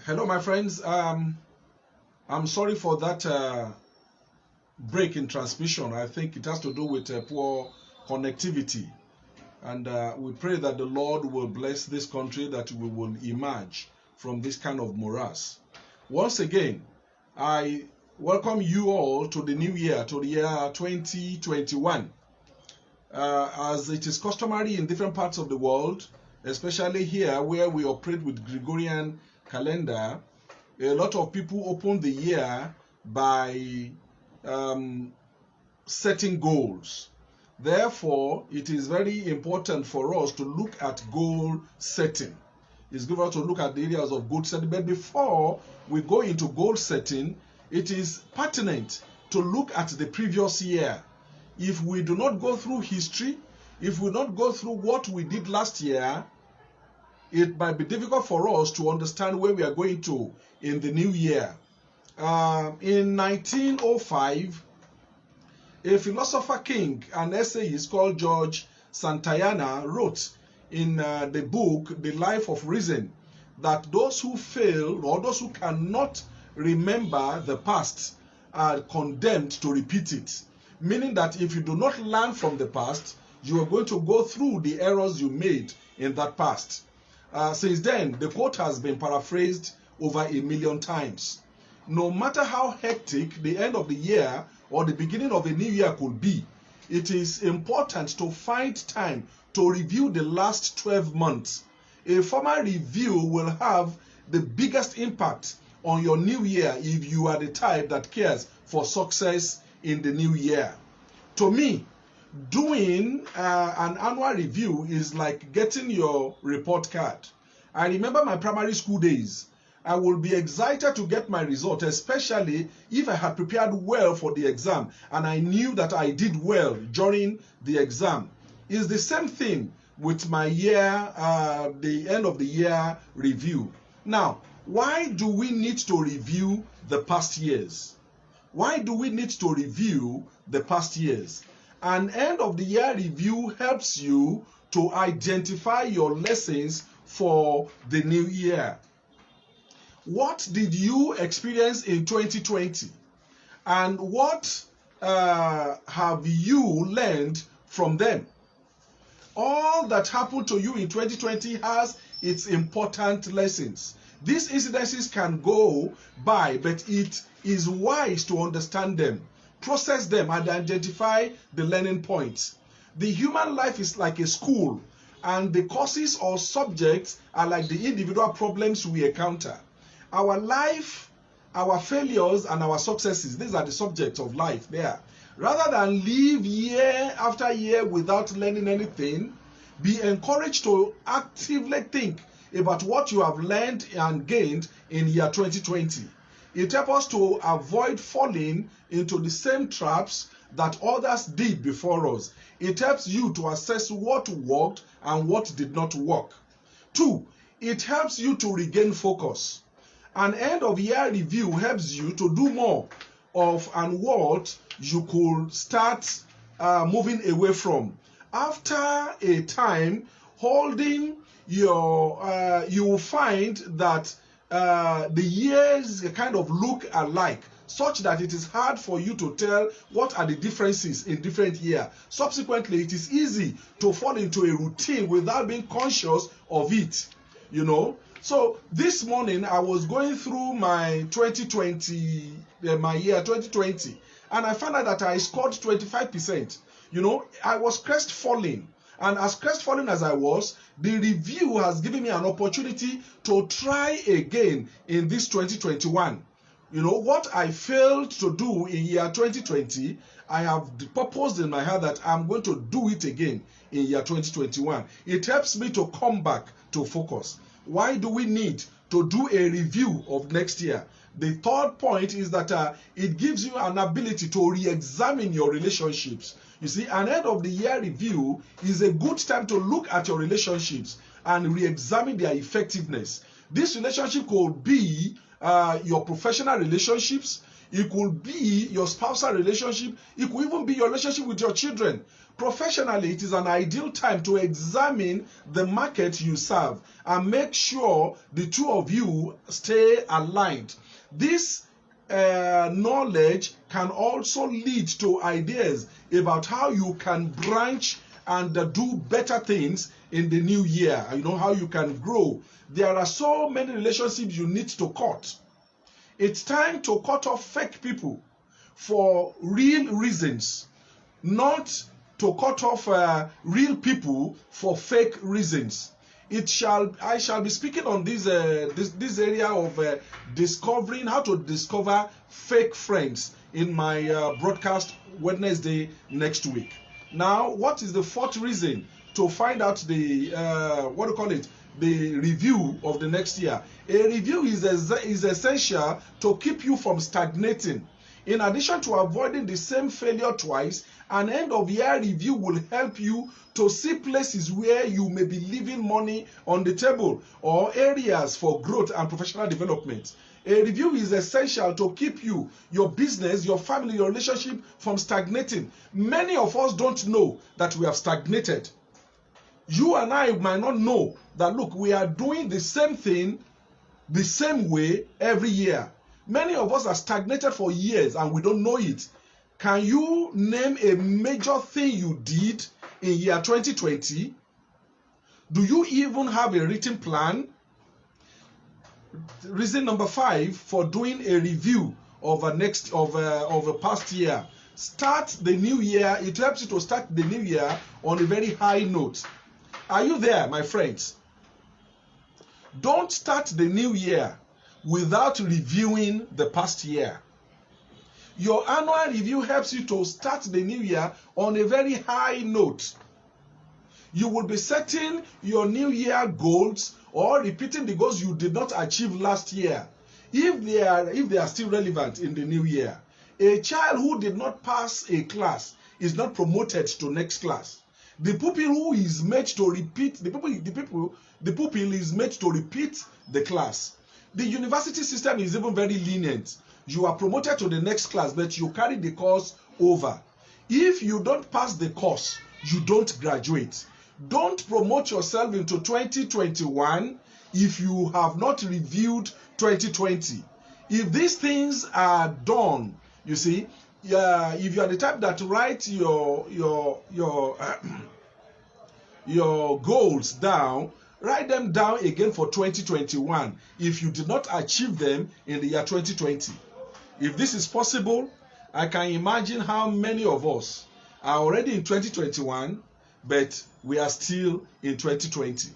Hello, my friends. I'm sorry for that break in transmission. I think it has to do with poor connectivity. And we pray that the Lord will bless this country, that we will emerge from this kind of morass. Once again, I welcome you all to the new year, to the year 2021. As it is customary in different parts of the world, especially here where we operate with Gregorian calendar, a lot of people open the year by setting goals. Therefore, it is very important for us to look at goal setting. It's good for us to look at the areas of goal setting. But before we go into goal setting, it is pertinent to look at the previous year. If we do not go through history, if we not go through what we did last year, it might be difficult for us to understand where we are going to in the new year. In 1905, a philosopher king, an essayist called George Santayana, wrote in the book The Life of Reason that those who fail or those who cannot remember the past are condemned to repeat it. Meaning that if you do not learn from the past, you are going to go through the errors you made in that past. Since then, the quote has been paraphrased over 1 million times. No matter how hectic the end of the year or the beginning of a new year could be, it is important to find time to review the last 12 months. A formal review will have the biggest impact on your new year if you are the type that cares for success in the new year. To me, doing an annual review is like getting your report card. I remember my primary school days. I will be excited to get my result, especially if I had prepared well for the exam and I knew that I did well during the exam. It's the same thing with my year, the end of the year review. Now, why do we need to review the past years? Why do we need to review the past years? An end of the year review helps you to identify your lessons for the new year. What did you experience in 2020? And what have you learned from them? All that happened to you in 2020 has its important lessons. These incidences can go by, but it is wise to understand them, process them, and identify the learning points. The human life is like a school, and the courses or subjects are like the individual problems we encounter. Our life, our failures, and our successes, these are the subjects of life there. Rather than live year after year without learning anything, be encouraged to actively think about what you have learned and gained in year 2020. It helps us to avoid falling into the same traps that others did before us. It helps you to assess what worked and what did not work. 2, it helps you to regain focus. An end of year review helps you to do more of and what you could start moving away from. After a time holding your, you will find that the years kind of look alike, such that it is hard for you to tell what are the differences in different years. Subsequently, it is easy to fall into a routine without being conscious of it, you know. So this morning I was going through my 2020, my year 2020, and I found out that I scored 25%. You know, I was crestfallen. And as crestfallen as I was, the review has given me an opportunity to try again in this 2021. You know, what I failed to do in year 2020, I have purposed in my heart that I'm going to do it again in year 2021. It helps me to come back to focus. Why do we need to do a review of next year? The third point is that it gives you an ability to re-examine your relationships. You see, an end of the year review is a good time to look at your relationships and re-examine their effectiveness. This relationship could be your professional relationships, It could be your spousal relationship. It could even be your relationship with your children. Professionally, it is an ideal time to examine the market you serve and make sure the two of you stay aligned. This knowledge can also lead to ideas about how you can branch and do better things in the new year. You know, how you can grow. There are so many relationships you need to cut. It's time to cut off fake people for real reasons, not to cut off real people for fake reasons. I shall be speaking on this area of discovering how to discover fake friends in my broadcast Wednesday next week. Now, what is the fourth reason to find out the the review of the next year? A review is essential to keep you from stagnating. In addition to avoiding the same failure twice, an end of year review will help you to see places where you may be leaving money on the table or areas for growth and professional development. A review is essential to keep you, your business, your family, your relationship from stagnating. Many of us don't know that we have stagnated. You and I might not know that, look, we are doing the same thing the same way every year. Many of us are stagnated for years and we don't know it. Can you name a major thing you did in year 2020? Do you even have a written plan? Reason number 5 for doing a review of a past year. Start the new year. It helps you to start the new year on a very high note. Are you there, my friends? Don't start the new year without reviewing the past year. Your annual review helps you to start the new year on a very high note. You will be setting your new year goals or repeating the goals you did not achieve last year, if they are still relevant in the new year. A child who did not pass a class is not promoted to next class. The pupil who is made to repeat the pupil is made to repeat the class. The university system is even very lenient. You are promoted to the next class, but you carry the course over. If you don't pass the course, you don't graduate. Don't promote yourself into 2021 if you have not reviewed 2020. If these things are done, you see, if you are the type that write your goals down, write them down again for 2021 if you did not achieve them in the year 2020. If this is possible, I can imagine how many of us are already in 2021, but we are still in 2020.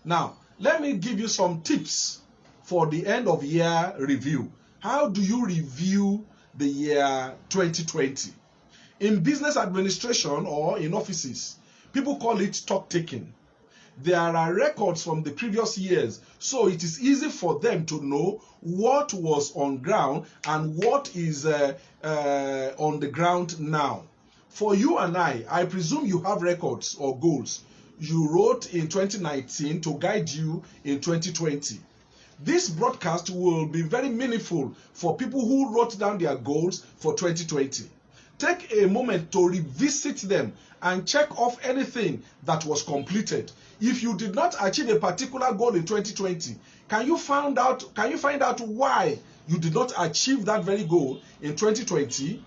Now, let me give you some tips for the end of year review. How do you review the year 2020? In business administration or in offices, people call it stock taking. There are records from the previous years, so it is easy for them to know what was on ground and what is on the ground now. For you and I presume you have records or goals you wrote in 2019 to guide you in 2020. This broadcast will be very meaningful for people who wrote down their goals for 2020. Take a moment to revisit them and check off anything that was completed. If you did not achieve a particular goal in 2020, can you find out why you did not achieve that very goal in 2020?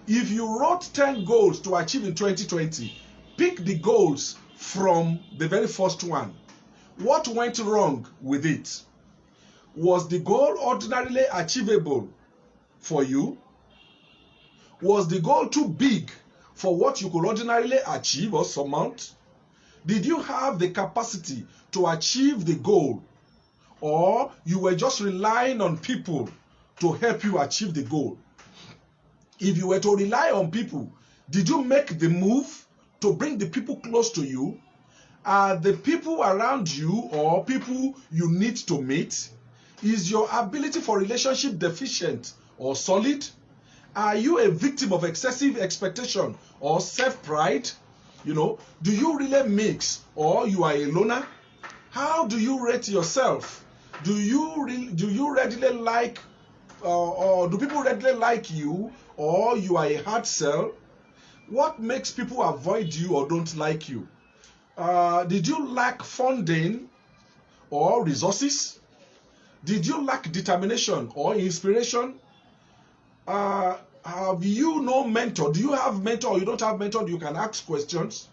If you wrote 10 goals to achieve in 2020, pick the goals from the very first one. What went wrong with it? Was the goal ordinarily achievable for you? Was the goal too big for what you could ordinarily achieve or surmount? Did you have the capacity to achieve the goal, or you were just relying on people to help you achieve the goal? If you were to rely on people, did you make the move to bring the people close to you? Are the people around you or people you need to meet? Is your ability for relationship deficient or solid? Are you a victim of excessive expectation or self-pride? Do you really mix or you are a loner? How do you rate yourself? Do you readily like or do people readily like you, or you are a hard sell? What makes people avoid you or don't like you? Did you lack funding or resources? Did you lack determination or inspiration? Have you no mentor? Do you have mentor or you don't have mentor? You can ask questions.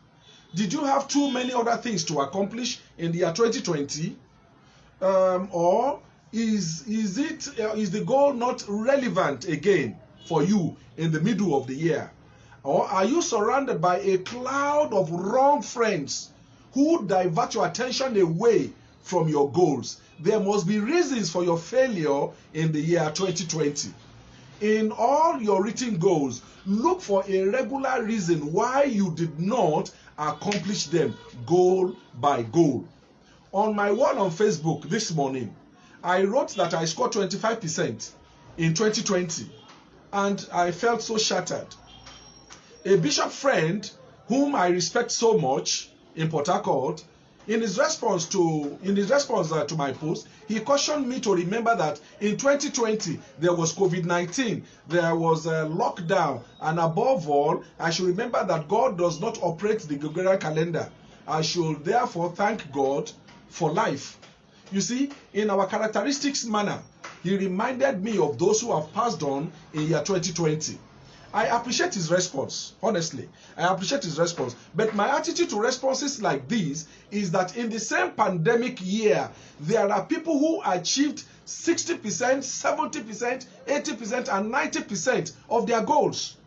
Did you have too many other things to accomplish in the year 2020? Or is the goal not relevant again for you in the middle of the year? Or are you surrounded by a cloud of wrong friends who divert your attention away from your goals? There must be reasons for your failure in the year 2020. In all your written goals, look for a regular reason why you did not accomplish them goal by goal. On my wall on Facebook this morning, I wrote that I scored 25% in 2020, and I felt so shattered. A bishop friend whom I respect so much in Port Harcourt, in his response to my post, he cautioned me to remember that in 2020 there was COVID-19, there was a lockdown, and above all, I should remember that God does not operate the Gregorian calendar. I should therefore thank God for life. You see, in our characteristics manner, he reminded me of those who have passed on in year 2020. I appreciate his response, honestly. I appreciate his response. But my attitude to responses like these is that in the same pandemic year, there are people who achieved 60%, 70%, 80%, and 90% of their goals.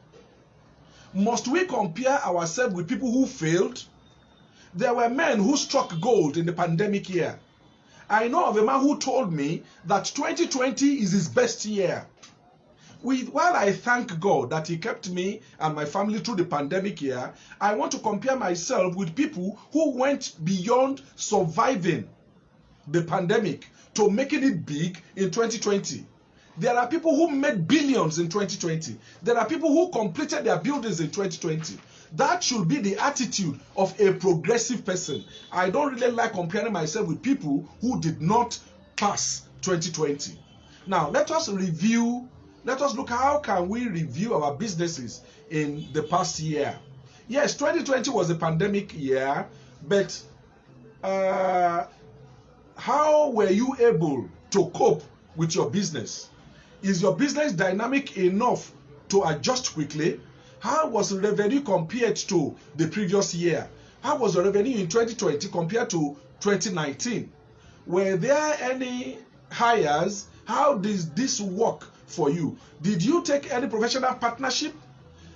Must we compare ourselves with people who failed? There were men who struck gold in the pandemic year. I know of a man who told me that 2020 is his best year. While I thank God that he kept me and my family through the pandemic year, I want to compare myself with people who went beyond surviving the pandemic to making it big in 2020. There are people who made billions in 2020. There are people who completed their buildings in 2020. That should be the attitude of a progressive person. I don't really like comparing myself with people who did not pass 2020. Now, let us look how can we review our businesses in the past year. Yes, 2020 was a pandemic year, but how were you able to cope with your business? Is your business dynamic enough to adjust quickly? How was the revenue compared to the previous year? How was the revenue in 2020 compared to 2019? Were there any hires? How does this work for you? Did you take any professional partnership?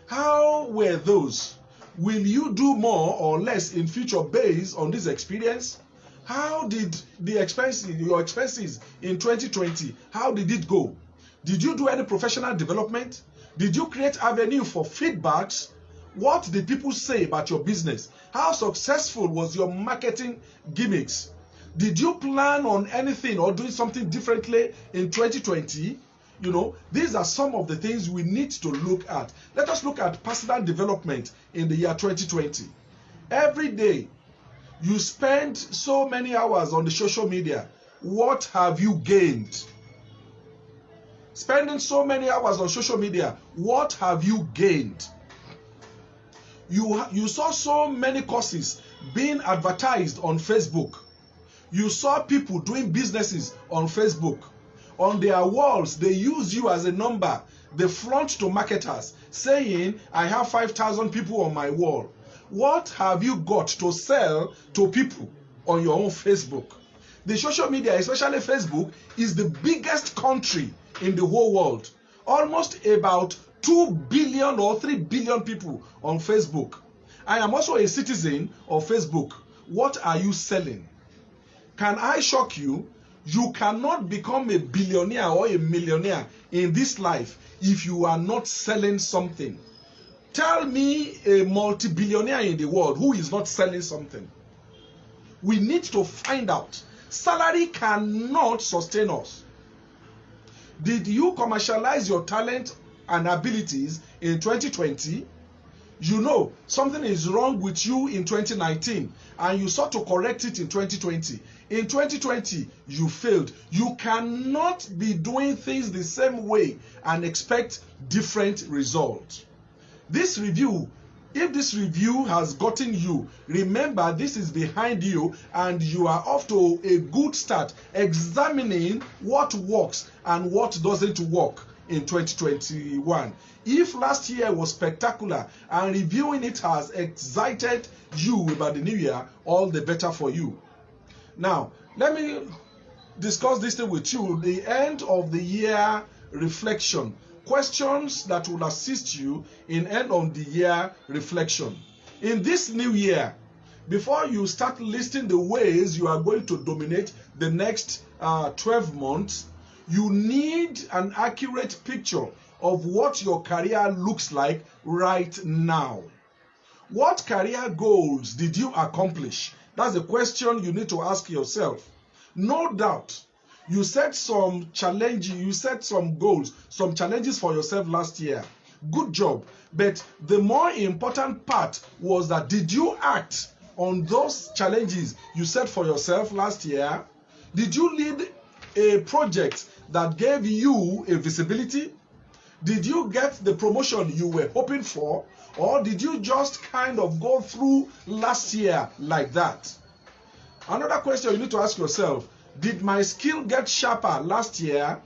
How were those? Will you do more or less in future based on this experience? How did your expenses in 2020, how did it go? Did you do any professional development? Did you create avenue for feedbacks? What did people say about your business? How successful was your marketing gimmicks? Did you plan on anything or doing something differently in 2020? You know, these are some of the things we need to look at. Let us look at personal development in the year 2020. Every day, you spend so many hours on the social media. What have you gained? Spending so many hours on social media, what have you gained? You saw so many courses being advertised on Facebook. You saw people doing businesses on Facebook. On their walls, they use you as a number. They flaunt to marketers, saying, I have 5,000 people on my wall. What have you got to sell to people on your own Facebook? The social media, especially Facebook, is the biggest country in the whole world. Almost about 2 billion or 3 billion people on Facebook. I am also a citizen of Facebook. What are you selling? Can I shock you? You cannot become a billionaire or a millionaire in this life if you are not selling something. Tell me a multi-billionaire in the world who is not selling something. We need to find out. Salary cannot sustain us. Did you commercialize your talent and abilities in 2020? You know something is wrong with you in 2019 and you sought to correct it in 2020. In 2020, you failed. You cannot be doing things the same way and expect different results. This review, if this review has gotten you, remember this is behind you and you are off to a good start examining what works and what doesn't work in 2021. If last year was spectacular and reviewing it has excited you about the new year, all the better for you. Now, let me discuss this thing with you, the end of the year reflection. Questions that will assist you in end of the year reflection. In this new year, before you start listing the ways you are going to dominate the next 12 months, you need an accurate picture of what your career looks like right now. What career goals did you accomplish? That's a question you need to ask yourself. No doubt, you set some challenges, you set some goals, some challenges for yourself last year. Good job. But the more important part was that did you act on those challenges you set for yourself last year? Did you lead a project that gave you a visibility? Did you get the promotion you were hoping for? Or did you just kind of go through last year like that? Another question you need to ask yourself, did my skill get sharper last year?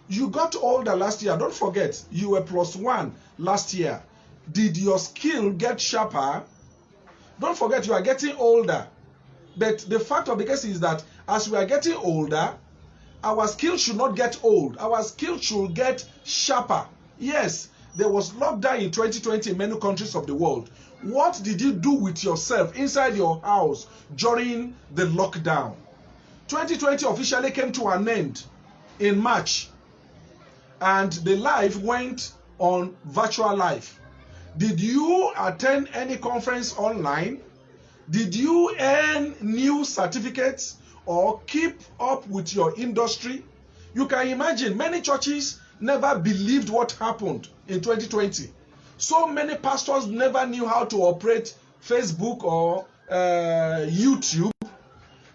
You got older last year. Don't forget, you were +1 last year. Did your skill get sharper? Don't forget, you are getting older. But the fact of the case is that as we are getting older, our skill should not get old. Our skill should get sharper. Yes, there was lockdown in 2020 in many countries of the world. What did you do with yourself inside your house during the lockdown? 2020 officially came to an end in March, and the life went on virtual life. Did you attend any conference online? Did you earn new certificates or keep up with your industry? You can imagine many churches never believed what happened in 2020. So many pastors never knew how to operate Facebook or YouTube,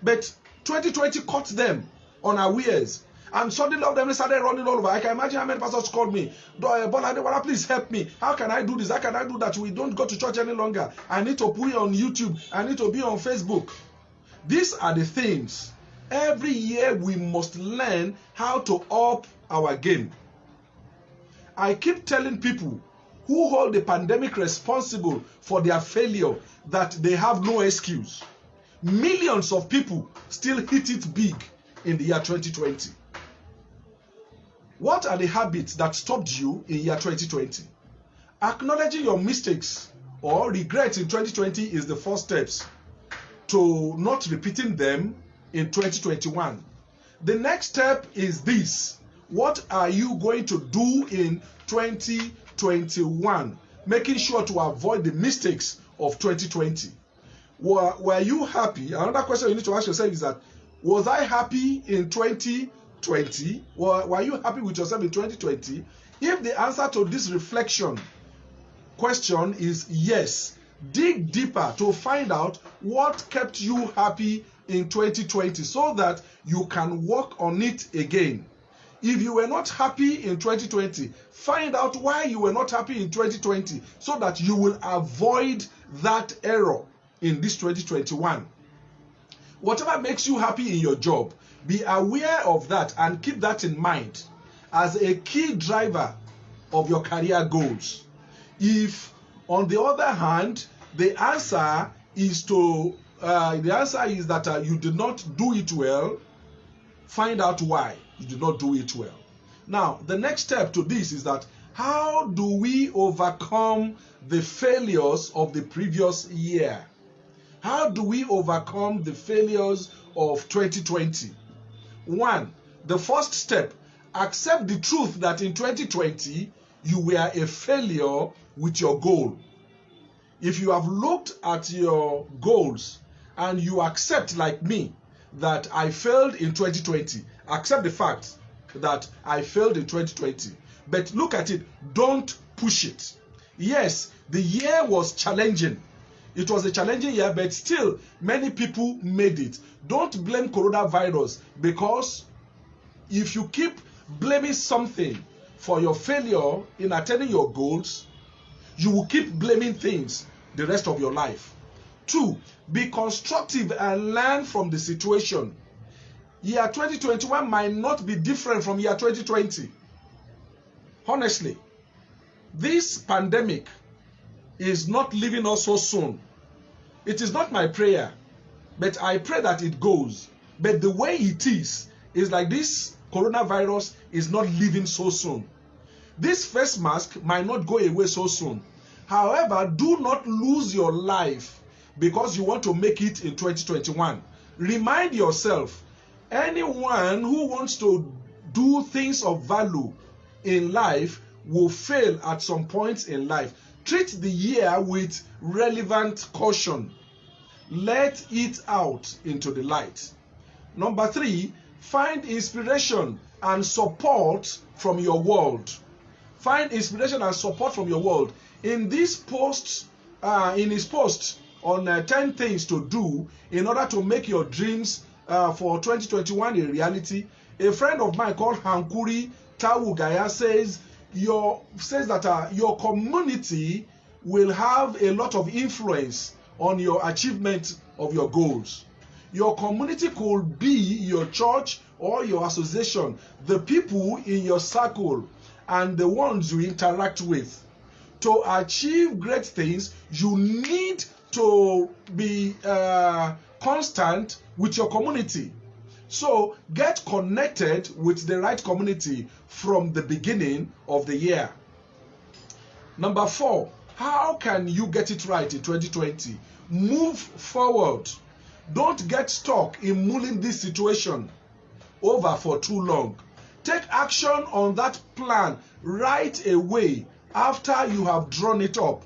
but 2020 caught them unawares, and suddenly all of them started running all over. I can imagine how many pastors called me, Bola, Adewara, please help me. How can I do this? How can I do that? We don't go to church any longer. I need to put it on YouTube. I need to be on Facebook. These are the things. Every year we must learn how to up our game. I keep telling people who hold the pandemic responsible for their failure that they have no excuse. Millions of people still hit it big in the year 2020. What are the habits that stopped you in year 2020? Acknowledging your mistakes or regrets in 2020 is the first steps to not repeating them in 2021. The next step is this. What are you going to do in 2021? Making sure to avoid the mistakes of 2020. Were you happy? Another question you need to ask yourself is that, was I happy in 2020? Were you happy with yourself in 2020? If the answer to this reflection question is yes, dig deeper to find out what kept you happy in 2020 so that you can work on it again. If you were not happy in 2020, find out why you were not happy in 2020 so that you will avoid that error in this 2021. Whatever makes you happy in your job, be aware of that and keep that in mind as a key driver of your career goals. If, on the other hand, the answer is that you did not do it well, find out why you did not do it well. Now, the next step to this is that how do we overcome the failures of the previous year? How do we overcome the failures of 2020? One, the first step, accept the truth that in 2020 you were a failure with your goal. If you have looked at your goals and you accept, like me, that I failed in 2020, accept the fact that I failed in 2020. But look at it, don't push it. Yes, the year was challenging. It was a challenging year, but still many people made it. Don't blame coronavirus, because if you keep blaming something for your failure in attaining your goals, you will keep blaming things the rest of your life. 2, be constructive and learn from the situation. Year 2021 might not be different from year 2020. Honestly, this pandemic is not leaving us so soon. It is not my prayer, but I pray that it goes. But the way it is like this coronavirus is not leaving so soon. This face mask might not go away so soon. However, do not lose your life because you want to make it in 2021. Remind yourself, anyone who wants to do things of value in life will fail at some point in life. Treat the year with relevant caution. Let it out into the light. Number 3, find inspiration and support from your world. Find inspiration and support from your world. In this post, in his post on 10 things to do in order to make your dreams for 2021 a reality, a friend of mine called Hankuri Tawugaya says that your community will have a lot of influence on your achievement of your goals. Your community could be your church or your association, the people in your circle, and the ones you interact with. To achieve great things, you need to be constant with your community. So get connected with the right community from the beginning of the year. Number 4, how can you get it right in 2020? Move forward. Don't get stuck in mulling this situation over for too long. Take action on that plan right away after you have drawn it up.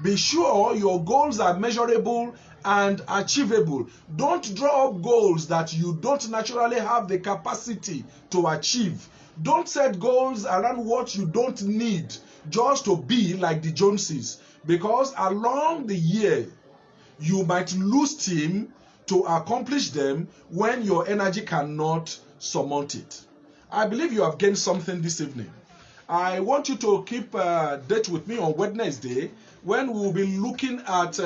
Be sure your goals are measurable and achievable. Don't draw up goals that you don't naturally have the capacity to achieve. Don't set goals around what you don't need just to be like the Joneses, because along the year you might lose steam to accomplish them when your energy cannot surmount it. I believe you have gained something this evening. I want you to keep date with me on Wednesday, when we'll be looking at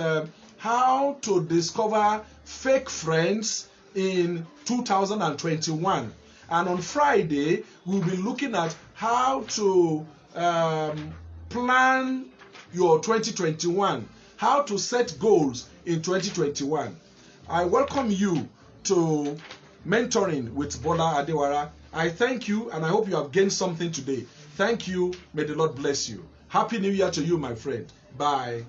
how to discover fake friends in 2021. And on Friday, we'll be looking at how to plan your 2021, how to set goals in 2021. I welcome you to Mentoring with Bola Adewara. I thank you, and I hope you have gained something today. Thank you. May the Lord bless you. Happy New Year to you, my friend. Bye.